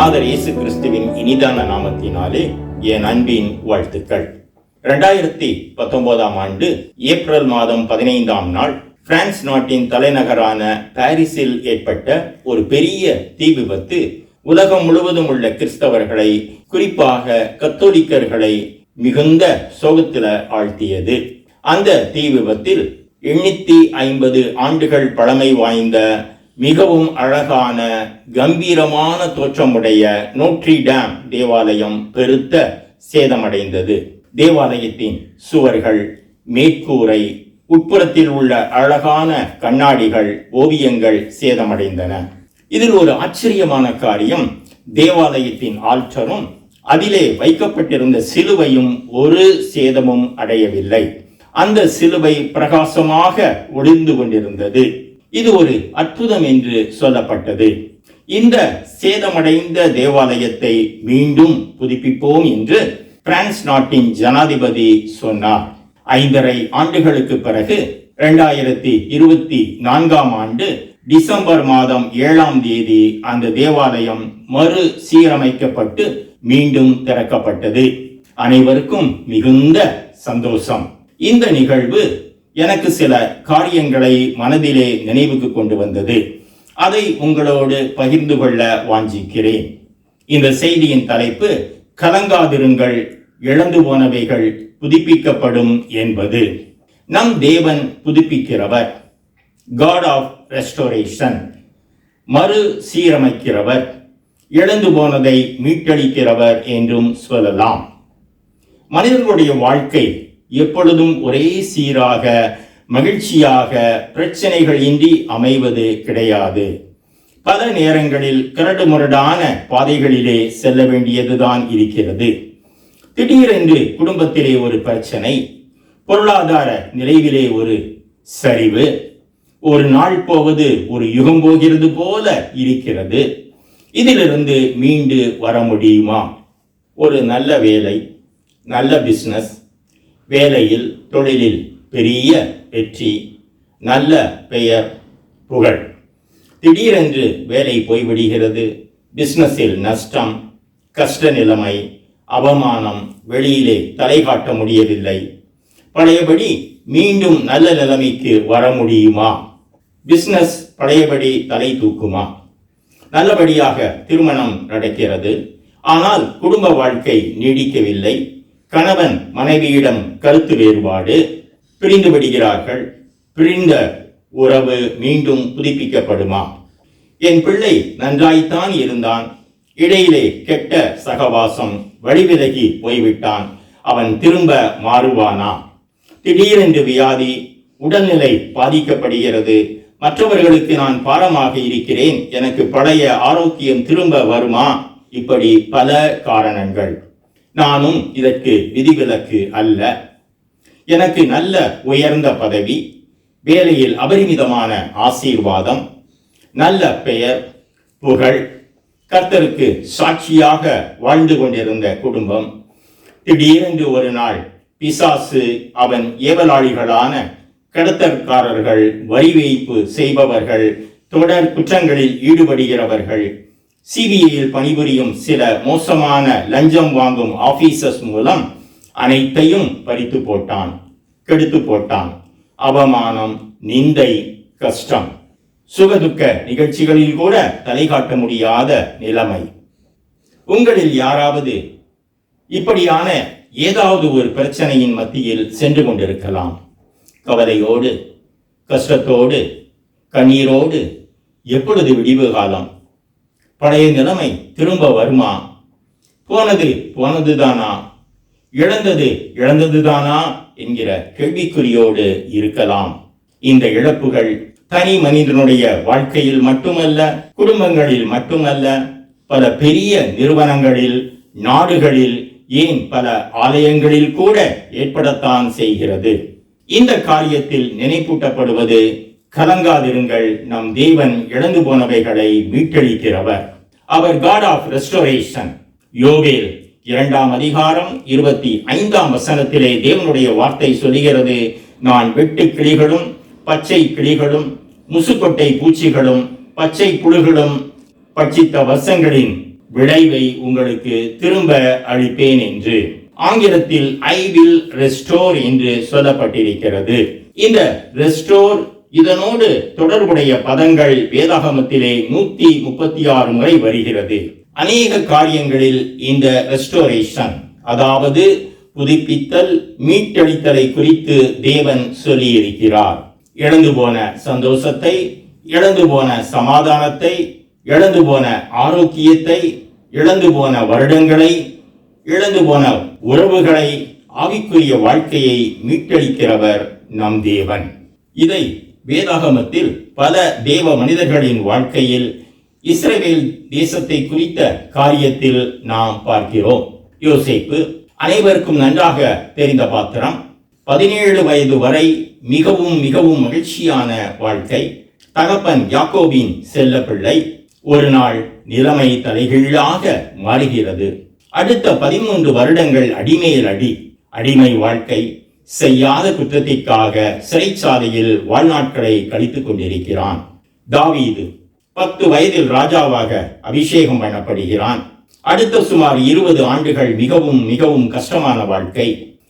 கர்த்தராகிய இயேசு கிறிஸ்துவின் இனிதான நாமத்தினாலே என் அன்பின் வாழ்த்துக்கள். 2019 ஆண்டு ஏப்ரல் மாதம் 15ஆம் நாள் பிரான்ஸ் நாட்டின் தலைநகரான பாரிஸில் ஏற்பட்ட ஒரு பெரிய தீ விபத்து உலகம் முழுவதும் உள்ள கிறிஸ்தவர்களை, குறிப்பாக கத்தோலிக்கர்களை மிகுந்த சோகத்தில ஆழ்த்தியது. அந்த தீ விபத்தில் 850 ஆண்டுகள் பழமை வாய்ந்த மிகவும் அழகான கம்பீரமான தோற்றமுடைய நோட்ரி டேம் தேவாலயம் பெருத்த சேதமடைந்தது. தேவாலயத்தின் சுவர்கள், மேற்கூரை, உட்புறத்தில் உள்ள அழகான கண்ணாடிகள், ஓவியங்கள் சேதமடைந்தன. இதில் ஒரு ஆச்சரியமான காரியம், தேவாலயத்தின் ஆல்டரும் அதிலே வைக்கப்பட்டிருந்த சிலுவையும் ஒரு சேதமும் அடையவில்லை. அந்த சிலுவை பிரகாசமாக ஒளிர்ந்து கொண்டிருந்தது. இது ஒரு அற்புதம் என்று சொல்லப்பட்டது. இந்த சேதமடைந்த தேவாலயத்தை மீண்டும் புதுப்பிப்போம் என்று பிரான்ஸ் நாட்டின் ஜனாதிபதி சொன்னார். 5.5 ஆண்டுகளுக்கு பிறகு 2024 ஆண்டு டிசம்பர் மாதம் 7ஆம் தேதி அந்த தேவாலயம் மறு சீரமைக்கப்பட்டு மீண்டும் திறக்கப்பட்டது. அனைவருக்கும் மிகுந்த சந்தோஷம். இந்த நிகழ்வு எனக்கு சில காரியங்களை மனதிலே நினைவுக்கு கொண்டு வந்தது. அதை உங்களோடு பகிர்ந்து கொள்ள வாஞ்சிக்கிறேன். இந்த செய்தியின் தலைப்பு, கலங்காதிருங்கள், இழந்து போனவைகள் புதுப்பிக்கப்படும் என்பது. நம் தேவன் புதுப்பிக்கிறவர், காட் ஆஃப் ரெஸ்டோரேஷன், மறு சீரமைக்கிறவர், இழந்து போனதை மீட்டளிக்கிறவர் என்றும் சொல்லலாம். மனிதர்களுடைய வாழ்க்கை எப்பொழுதும் ஒரே சீராக, மகிழ்ச்சியாக, பிரச்சனைகள் இன்றி அமைவது கிடையாது. பல நேரங்களில் கரடுமுரடான பாதைகளிலே செல்ல வேண்டியதுதான் இருக்கிறது. திடீரென்று குடும்பத்திலே ஒரு பிரச்சனை, பொருளாதார நிலையிலே ஒரு சரிவு, ஒரு நாள் போவது ஒரு யுகம் போகிறது போல இருக்கிறது. இதிலிருந்து மீண்டு வர முடியுமா? ஒரு நல்ல வேலை, நல்ல பிசினஸ், வேலையில், தொழிலில் பெரிய வெற்றி, நல்ல பெயர், புகழ். திடீரென்று வேலை போய்விடுகிறது, பிசினஸில் நஷ்டம், கஷ்ட நிலைமை, அவமானம், வெளியிலே தலை காட்ட முடியவில்லை. பழையபடி மீண்டும் நல்ல நிலைமைக்கு வர முடியுமா? பிசினஸ் பழையபடி தலை தூக்குமா? நல்லபடியாக திருமணம் நடக்கிறது, ஆனால் குடும்ப வாழ்க்கை நீடிக்கவில்லை. கணவன் மனைவியிடம் கருத்து வேறுபாடு, பிரிந்து விடுகிறார்கள். பிரிந்த உறவு மீண்டும் புதுப்பிக்கப்படுமா? என் பிள்ளை நன்றாய்த்தான் இருந்தான், இடையிலே கெட்ட சகவாசம், வழிவிலகி போய்விட்டான், அவன் திரும்ப மாறுவானா? திடீரென்று வியாதி, உடல்நிலை பாதிக்கப்படுகிறது, மற்றவர்களுக்கு நான் பாரமாக இருக்கிறேன், எனக்கு பழைய ஆரோக்கியம் திரும்ப வருமா? இப்படி பல காரணங்கள். நானும் இதற்கு விதிவிலக்கு அல்ல. எனக்கு நல்ல உயர்ந்த பதவி, வேலையில் அபரிமிதமான ஆசீர்வாதம், நல்ல பெயர், புகழ், கர்த்தருக்கு சாட்சியாக வாழ்ந்து கொண்டிருந்த குடும்பம். திடீரென்று ஒரு நாள் பிசாசு, அவன் ஏவலாளிகளான கடத்தற்காரர்கள், வரி வைப்பு செய்பவர்கள், தொடர் குற்றங்களில் ஈடுபடுகிறவர்கள், சிபிஐயில் பணிபுரியும் சில மோசமான லஞ்சம் வாங்கும் ஆபீசர்ஸ் மூலம் அனைத்தையும் பறித்து போட்டான், கெடுத்து போட்டான். அவமானம், நிந்தை, கஷ்டம், சுகதுக்க நிகழ்ச்சிகளில் கூட தலை காட்ட முடியாத நிலைமை. உங்களில் யாராவது இப்படியான ஏதாவது ஒரு பிரச்சனையின் மத்தியில் சென்று கொண்டிருக்கலாம். கவலையோடு, கஷ்டத்தோடு, கண்ணீரோடு. எப்பொழுது விடிவு காலம்? பழைய நிலைமை திரும்ப வருமா? போனது போனதுதானா? இழந்தது இழந்ததுதானா என்கிற கேள்விக்குறியோடு இருக்கலாம். இந்த இழப்புகள் தனி மனிதனுடைய வாழ்க்கையில் மட்டுமல்ல, குடும்பங்களில் மட்டுமல்ல, பல பெரிய நிறுவனங்களில், நாடுகளில், ஏன் பல ஆலயங்களில் கூட ஏற்படத்தான் செய்கிறது. இந்த காரியத்தில் நினைப்பூட்டப்படுவது, கலங்காதிருங்கள், நம் தேவன் இழந்து போனவைகளை மீட்டளிக்கிறவர். அவர் காட் ஆஃப் ரெஸ்டோரேஷன். யோவேல் 2ஆம் அதிகாரம் 25ஆம் வசனத்திலே தேவனுடைய வார்த்தை சொல்கிறது, நான் வெட்டு கிளிகளும், பச்சை கிளிகளும், முசுக்கொட்டை பூச்சிகளும், பச்சை புழுகளும் பட்சித்த வருஷங்களின் விளைவை உங்களுக்கு திரும்ப அளிப்பேன் என்று. ஆங்கிலத்தில் ஐ வில் ரெஸ்டோர் என்று சொல்லப்பட்டிருக்கிறது. இந்த ரெஸ்டோர் இதனோடு தொடர்புடைய பதங்கள் வேதாகமத்திலே 136 முறை வருகிறது. அநேக காரியங்களில் இந்த ரெஸ்டோரேஷன், அதாவது புதுப்பித்தல், மீட்டளித்தலை குறித்து தேவன் சொல்லியிருக்கிறார். இழந்து போன சந்தோஷத்தை, இழந்து போன சமாதானத்தை, இழந்து போன ஆரோக்கியத்தை, இழந்து போன வருடங்களை, இழந்து போன உறவுகளை, ஆவிக்குரிய வாழ்க்கையை மீட்டளிக்கிறவர் நம் தேவன். இதை வேதாகமத்தில் பல தேவ மனிதர்களின் வாழ்க்கையில் இஸ்ரவேல் தேசத்தை குறித்த காரியத்தில் நாம் பார்க்கிறோம். யோசேப்பு அனைவருக்கும் நன்றாக தெரிந்த பாத்திரம். 17 வயது வரை மிகவும் மிகவும் மகிழ்ச்சியான வாழ்க்கை. தகப்பன் யாக்கோபின் செல்ல பிள்ளை. ஒரு நாள் நிலைமை தலைகீழாக மாறுகிறது. அடுத்த 13 வருடங்கள் அடிமேல் அடிமை வாழ்க்கை. செய்யாத குற்றத்திற்காக சிறைச்சாலையில் வாழ்நாட்களை கழித்துக் கொண்டிருக்கிறான். தாவீது 10 வயதில் ராஜாவாக அபிஷேகம் பண்ணப்படுகிறான். அடுத்த சுமார் 20 ஆண்டுகள் மிகவும் மிகவும் கஷ்டமான வாழ்க்கை.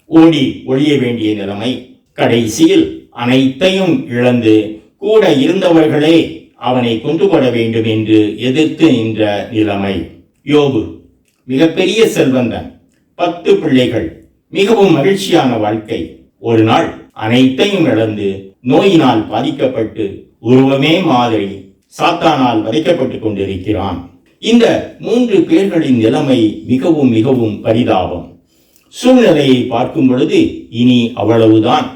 ஓடி ஒழிய வேண்டிய நிலைமை. கடைசியில் அனைத்தையும் இழந்து கூட இருந்தவர்களே அவனை கொண்டு போட வேண்டும் என்று எதிர்த்து நின்ற நிலைமை. யோபு மிகப்பெரிய செல்வந்தன், 10 பிள்ளைகள், மிகவும் மகிழ்ச்சியான வாழ்க்கை. ஒரு நாள் அனைத்தையும் இழந்து நோயினால் பாதிக்கப்பட்டு உருவமே மாதிரி சாத்தானால் வதைக்கப்பட்டுக் கொண்டிருக்கிறான். இந்த 3 பேர்களின் நிலைமை மிகவும் மிகவும் பரிதாபம். சூழ்நிலையை பார்க்கும் பொழுது இனி அவ்வளவுதான்,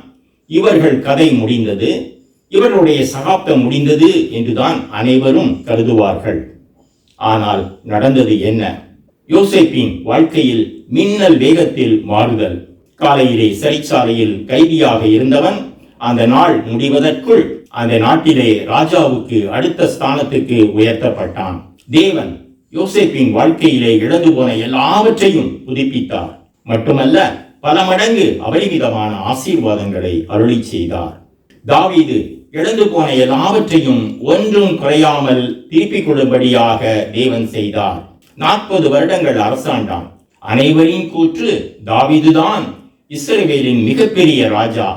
இவர்கள் கதை முடிந்தது, இவர்களுடைய சகாப்தம் முடிந்தது என்றுதான் அனைவரும் கருதுவார்கள். ஆனால் நடந்தது என்ன? யோசேப்பின் வாழ்க்கையில் மின்னல் வேகத்தில் மாறுதல். காலையிலே சிறைச்சாலையில் கைதியாக இருந்தவன் அந்த நாள் முடிவதற்குள் அந்த நாட்டிலே ராஜாவுக்கு அடுத்த ஸ்தானத்துக்கு உயர்த்தப்பட்டான். தேவன் யோசேப்பின் வாழ்க்கையிலே இழந்து போன எல்லாவற்றையும் புதுப்பித்தார். மட்டுமல்ல, பல மடங்கு அபரிமிதமான ஆசீர்வாதங்களை அருளி செய்தார். தாவீது இழந்து போன எல்லாவற்றையும் ஒன்றும் குறையாமல் திருப்பிக் கொள்ளும்படியாக தேவன் செய்தார். 40 வருடங்கள் அரசாண்டான். அனைவரின் கூற்று தாவீதுதான் இஸ்ரவேலின் மிகப்பெரிய ராஜா,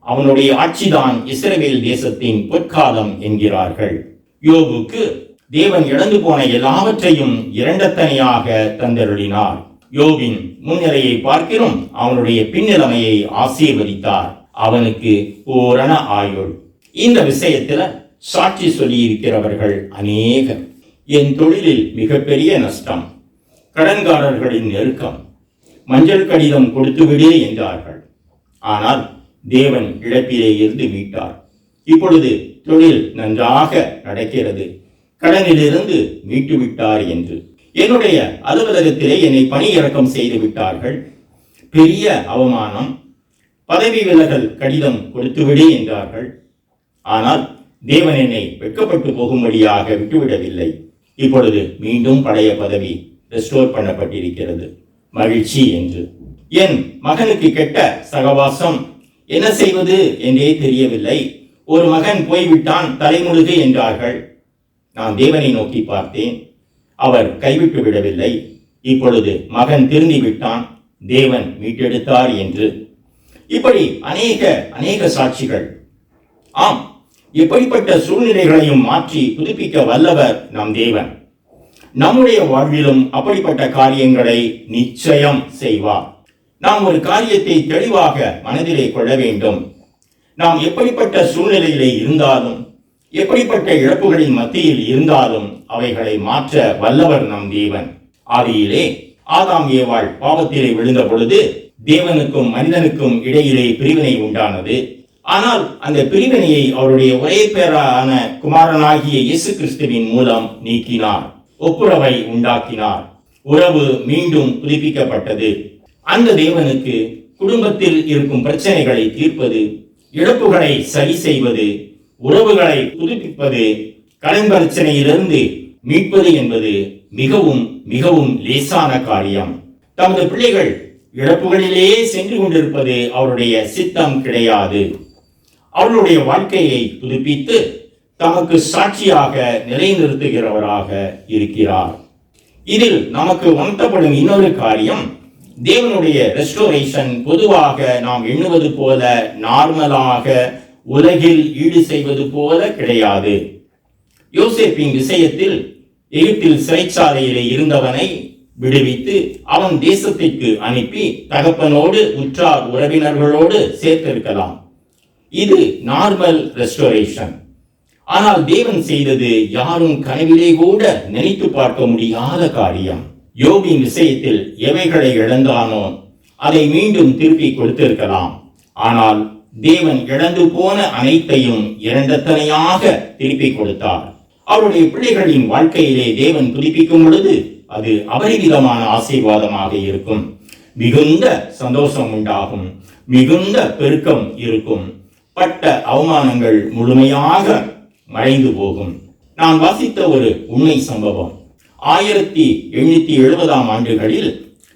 அவனுடைய ஆட்சிதான் இஸ்ரவேல் தேசத்தின் பொற்காலம் என்கிறார்கள். யோபுக்கு தேவன் இழந்து போன எல்லாவற்றையும் இரண்டத்தனையாக தந்தருளினார். யோபின் முன்னிலையை பார்க்கிறோம், அவனுடைய பின்னிலைமையை ஆசீர்வதித்தார். அவனுக்கு பூரண ஆயுள். இந்த விஷயத்துல சாட்சி சொல்லி இருக்கிறவர்கள் அநேகர். என் தொழிலில் மிகப்பெரிய நஷ்டம், கடன்காரர்களின் நெருக்கம், மஞ்சள் கடிதம் கொடுத்துவிடு என்றார்கள். ஆனால் தேவன் இழப்பிலே இருந்து மீட்டார். இப்பொழுது தொழில் நன்றாக நடக்கிறது, கடனிலிருந்து மீட்டு விட்டார் என்று. என்னுடைய அலுவலகத்திலே என்னை பணி இறக்கம் செய்து விட்டார்கள். பெரிய அவமானம், பதவி விலகல் கடிதம் கொடுத்துவிடு என்றார்கள். ஆனால் தேவன் என்னை வெட்கப்பட்டு போகும்படியாக விட்டுவிடவில்லை. இப்பொழுது மீண்டும் பழைய பதவி ரெஸ்டோர் பண்ணப்பட்டிருக்கிறது. மகிழ்ச்சி என்று. என் மகனுக்கு கெட்ட சகவாசம், என்ன செய்வது என்றே தெரியவில்லை. ஒரு மகன் போய்விட்டான், தலைமுழுகு என்றார்கள். நான் தேவனை நோக்கி பார்த்தேன், அவர் கைவிட்டு விடவில்லை. இப்பொழுது மகன் திருந்தி விட்டான், தேவன் மீட்டெடுத்தார் என்று. இப்படி அநேக சாட்சிகள். ஆம், இப்படிப்பட்ட சூழ்நிலைகளையும் மாற்றி புதுப்பிக்க வல்லவர் நம் தேவன். நம்முடைய வாழ்விலும் அப்படிப்பட்ட காரியங்களை நிச்சயம் செய்வார். நாம் ஒரு காரியத்தை தெளிவாக மனதிலே கொள்ள வேண்டும். நாம் எப்படிப்பட்ட சூழ்நிலையிலே இருந்தாலும், எப்படிப்பட்ட இழப்புகளின் மத்தியில் இருந்தாலும் அவைகளை மாற்ற வல்லவர் நம் தேவன். ஆதியிலே ஆதாம் ஏவாள் பாவத்திலே விழுந்த பொழுது தேவனுக்கும் மனிதனுக்கும் இடையிலே பிரிவினை உண்டானது. ஆனால் அந்த பிரிவினையை அவருடைய ஒரே பேரான குமாரனாகிய இயேசு கிறிஸ்துவின் மூலம் நீக்கினார். ஒப்புரவை உண்டாக்கினார். உறவு மீண்டும் புதுப்பிக்கப்பட்டது. அந்த தேவனுக்கு குடும்பத்தில் இருக்கும் பிரச்சனைகளை தீர்ப்பது, இழப்புகளை சரி செய்வது, உறவுகளை புதுப்பிப்பது, கடன் பிரச்சனையிலிருந்து மீட்பது என்பது மிகவும் மிகவும் லேசான காரியம். தமது பிள்ளைகள் இழப்புகளிலேயே சென்று கொண்டிருப்பது அவருடைய சித்தம் கிடையாது. அவர்களுடைய வாழ்க்கையை புதுப்பித்து தமக்கு சாட்சியாக நிலைநிறுத்துகிறவராக இருக்கிறார். இதில் நமக்கு உணர்த்தப்படும் இன்னொரு காரியம், தேவனுடைய ரெஸ்டோரேஷன் பொதுவாக நாம் எண்ணுவது போல நார்மலாக உலகில் ஈடு செய்வது போல கிடையாது. யோசேப்பின் விஷயத்தில் எகிப்தில் சிறைச்சாலையிலே இருந்தவனை விடுவித்து அவன் தேசத்திற்கு அனுப்பி தகப்பனோடு உற்றார் உறவினர்களோடு சேர்த்திருக்கலாம். இது நார்மல் ரெஸ்டோரேஷன். ஆனால் தேவன் செய்தது யாரும் கனவிலே கூட நினைத்து பார்க்க முடியாத காரியம். யோபின் விஷயத்தில் எவைகளை இழந்தானோ அதை மீண்டும் திருப்பி கொடுத்திருக்கலாம். ஆனால் தேவன் இழந்து போன அனைத்தையும் இரண்டத்தனையாக திருப்பி கொடுத்தார். அவருடைய பிள்ளைகளின் வாழ்க்கையிலே தேவன் புதுப்பிக்கும் பொழுது அது அபரிவிதமான ஆசீர்வாதமாக இருக்கும். மிகுந்த சந்தோஷம் உண்டாகும், மிகுந்த பெருக்கம் இருக்கும், பட்ட அவமானங்கள் முழுமையாக மறைந்து போகும். நான் வாசித்த ஒரு உண்மை சம்பவம், 1870 ஆண்டுகளில்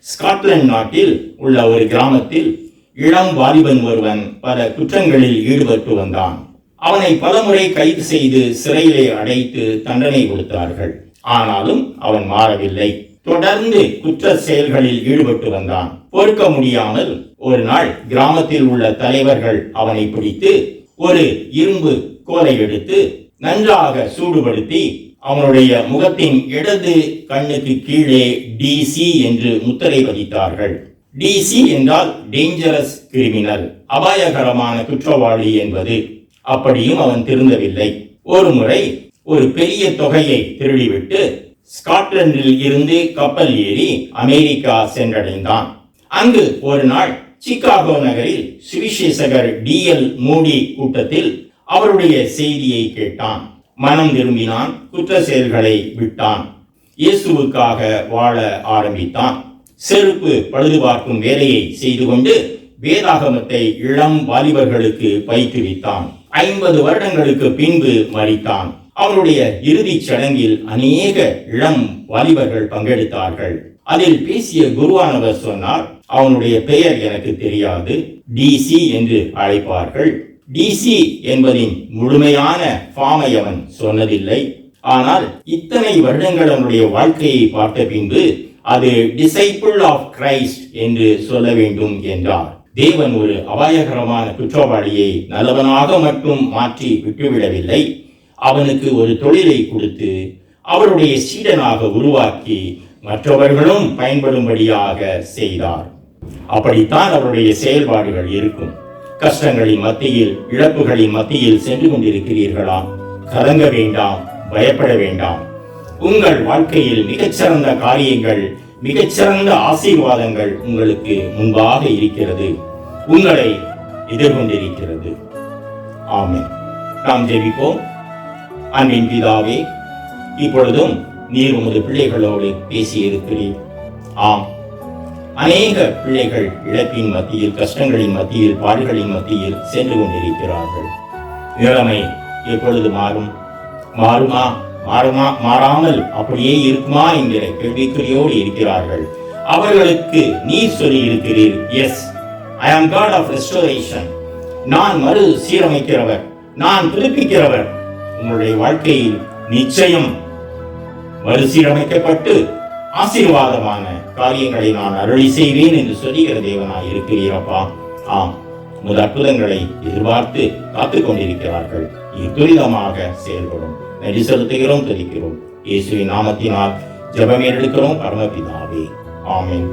ஸ்காட்லாந்து நாட்டில் உள்ள ஒரு கிராமத்தில் இளம் வாலிபன் ஒருவன் பல குற்றங்களில் ஈடுபட்டு வந்தான். அவனை பலமுறை கைது செய்து சிறையிலே அடைத்து தண்டனை கொடுத்தார்கள். ஆனாலும் அவன் மாறவில்லை. தொடர்ந்து குற்ற செயல்களில் ஈடுபட்டு வந்தான். பொறுக்க முடியாமல் ஒரு நாள் கிராமத்தில் உள்ள தலைவர்கள் அவனை பிடித்து ஒரு இரும்பு கோலை எடுத்து நன்றாக சூடுபடுத்தி அவனுடைய முகத்தின் இடது கண்ணுக்கு கீழே டிசி என்று முத்திரை பதித்தார்கள். டிசி என்றால் டேஞ்சரஸ் கிரிமினல், அபாயகரமான குற்றவாளி என்பது. அப்படியும் அவன் திருந்தவில்லை. ஒரு முறை ஒரு பெரிய தொகையை திருடிவிட்டு ஸ்காட்லாந்தில் இருந்து கப்பல் ஏறி அமெரிக்கா சென்றடைந்தான். அங்கு ஒரு நாள் சிகாகோ நகரில் சுவிசேஷகர் DL மூடி கூட்டத்தில் அவருடைய செய்தியை கேட்டான். மனம் திரும்பினான், குற்ற செயல்களை விட்டான், இயேசுவுக்காக வாழ ஆரம்பித்தான். செருப்பு பழுது பார்க்கும் வேலையை செய்து கொண்டு வேதாகமத்தை இளம் வாலிபர்களுக்கு பயிற்றுவித்தான். 50 வருடங்களுக்கு பின்பு மரித்தான். அவனுடைய இறுதிச் சடங்கில் அநேக இளம் வாலிபர்கள் பங்கெடுத்தார்கள். அதில் பேசிய குருவானவர் சொன்னார், அவனுடைய பெயர் எனக்கு தெரியாது, டிசி என்று அழைப்பார்கள். டிசி என்பதின் முழுமையான ஃபார்மை அவன் சொன்னதில்லை. ஆனால் இத்தனை வருடங்கள் அவனுடைய வாழ்க்கையை பார்த்த பின்பு அது டிசைபிள் ஆஃப் கிரைஸ்ட் என்று சொல்ல வேண்டும் என்றார். தேவன் ஒரு அபாயகரமான குற்றவாளியை நல்லவனாக மட்டும் மாற்றி விட்டுவிடவில்லை. அவனுக்கு ஒரு தொழிலை கொடுத்து அவருடைய சீடனாக உருவாக்கி மற்றவர்களும் பயன்படும்படியாக செய்தார். அப்படித்தான் அவருடைய செயல்பாடுகள் இருக்கும். கஷ்டங்களின் மத்தியில், இழப்புகளின் மத்தியில் சென்று கொண்டிருக்கிறீர்களா? கலங்க வேண்டாம், பயப்பட வேண்டாம். உங்கள் வாழ்க்கையில் மிகச்சிறந்த காரியங்கள், மிகச்சிறந்த ஆசீர்வாதங்கள் உங்களுக்கு முன்பாக இருக்கிறது, உங்களை எதிர்கொண்டிருக்கிறது. ஆமென். நாம் ஜெபிப்போம். அன்பின் பிதாவே, இப்பொழுதும் நீர் உமது பிள்ளைகளோடு பேசியிருக்கிறீர். ஆம், அநேக பிள்ளைகள் இழப்பின் மத்தியில், கஷ்டங்களின் மத்தியில், பாடுகளின் மத்தியில் சென்று கொண்டிருக்கிறார்கள். நிலைமை எப்பொழுது மாறும்? மாறுமா? மாறாமல் அப்படியே இருக்குமா என்கிற கேள்விக்குறியோடு இருக்கிறார்கள். அவர்களுக்கு நீர் சொல்லி இருக்கிறீர், எஸ், ஐ ஆம் காட் ஆஃப் ரெஸ்டோரேஷன். நான் மறு சீரமைக்கிறவர், நான் புதுப்பிக்கிறவர். உங்களுடைய வாழ்க்கையில் நிச்சயம் மறுசீரமைக்கப்பட்டு ஆசீர்வாதமான காரியங்களை நான் அருளி செய்வேன் என்று சொல்லுகிற தேவனாய் இருக்கிறீரப்பா. ஆம், உமது அற்புதங்களை எதிர்பார்த்து காத்துக் கொண்டிருக்கிறார்கள். துரிதமாக செயல்படும். நன்றி செலுத்துகிறோம், துதிக்கிறோம். இயேசுவின் நாமத்தினால் ஜெபம் எடுக்கிறோம் பரமபிதாவே. ஆமென்.